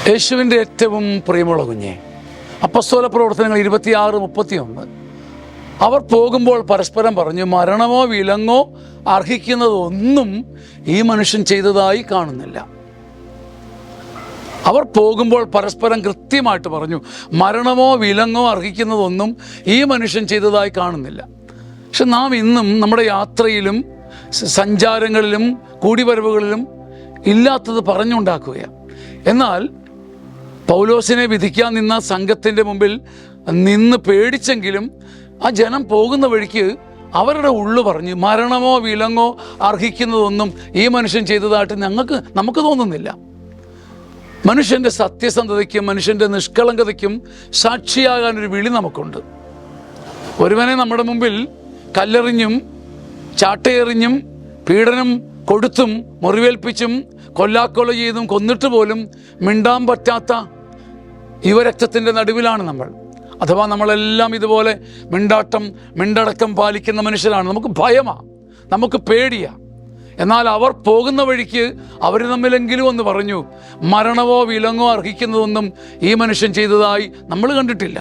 യേശുവിൻ്റെ ഏറ്റവും പ്രിയമുള്ള കുഞ്ഞെ, അപ്പസ്തോല പ്രവർത്തനങ്ങൾ 26:31 അവർ പോകുമ്പോൾ പരസ്പരം പറഞ്ഞു, മരണമോ വിലങ്ങോ അർഹിക്കുന്നതൊന്നും ഈ മനുഷ്യൻ ചെയ്തതായി കാണുന്നില്ല. അവർ പോകുമ്പോൾ പരസ്പരം കൃത്യമായിട്ട് പറഞ്ഞു, മരണമോ വിലങ്ങോ അർഹിക്കുന്നതൊന്നും ഈ മനുഷ്യൻ ചെയ്തതായി കാണുന്നില്ല. പക്ഷെ നാം ഇന്നും നമ്മുടെ യാത്രയിലും സഞ്ചാരങ്ങളിലും കൂടിവരവുകളിലും ഇല്ലാത്തത് പറഞ്ഞുണ്ടാക്കുകയാണ്. എന്നാൽ പൗലോസിനെ വിധിക്കാൻ നിന്ന സംഘത്തിൻ്റെ മുമ്പിൽ നിന്ന് പേടിച്ചെങ്കിലും ആ ജനം പോകുന്ന വഴിക്ക് അവരുടെ ഉള്ളു പറഞ്ഞ്, മരണമോ വിലങ്ങോ അർഹിക്കുന്നതൊന്നും ഈ മനുഷ്യൻ ചെയ്തതായിട്ട് നമുക്ക് തോന്നുന്നില്ല. മനുഷ്യൻ്റെ സത്യസന്ധതയ്ക്കും മനുഷ്യൻ്റെ നിഷ്കളങ്കതയ്ക്കും സാക്ഷിയാകാനൊരു വിളി നമുക്കുണ്ട്. ഒരുവനെ നമ്മുടെ മുമ്പിൽ കല്ലെറിഞ്ഞും ചാട്ടയെറിഞ്ഞും പീഡനം കൊടുത്തും മുറിവേൽപ്പിച്ചും കൊല്ലാക്കൊല ചെയ്തും കൊന്നിട്ട് പോലും മിണ്ടാൻ പറ്റാത്ത യുവരക്തത്തിൻ്റെ നടുവിലാണ് നമ്മൾ. അഥവാ നമ്മളെല്ലാം ഇതുപോലെ മിണ്ടടക്കം പാലിക്കുന്ന മനുഷ്യരാണ്. നമുക്ക് ഭയമാണ്, നമുക്ക് പേടിയാണ്. എന്നാൽ അവർ പോകുന്ന വഴിക്ക് അവർ തമ്മിലെങ്കിലും ഒന്ന് പറഞ്ഞു, മരണമോ വിലങ്ങോ അർഹിക്കുന്നതൊന്നും ഈ മനുഷ്യൻ ചെയ്തതായി നമ്മൾ കണ്ടിട്ടില്ല.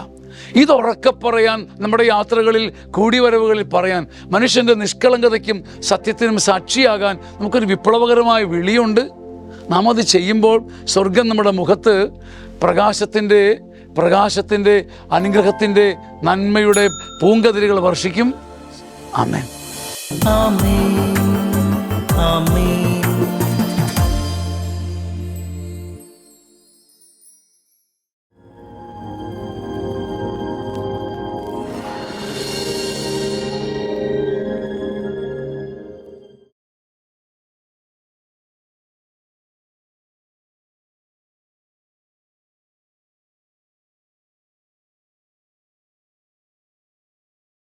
ഇതുറക്കെ പറയാൻ, നമ്മുടെ യാത്രകളിൽ കൂടിവരവുകളിൽ പറയാൻ, മനുഷ്യൻ്റെ നിഷ്കളങ്കതയ്ക്കും സത്യത്തിനും സാക്ഷിയാകാൻ നമുക്കൊരു വിപ്ലവകരമായ വിളിയുണ്ട്. നാം അത് ചെയ്യുമ്പോൾ സ്വർഗം നമ്മുടെ മുഖത്ത് പ്രകാശത്തിൻ്റെ അനുഗ്രഹത്തിൻ്റെ നന്മയുടെ പൂങ്കതിരുകൾ വർഷിക്കും. ആമേൻ. ആമേൻ. ആമേൻ.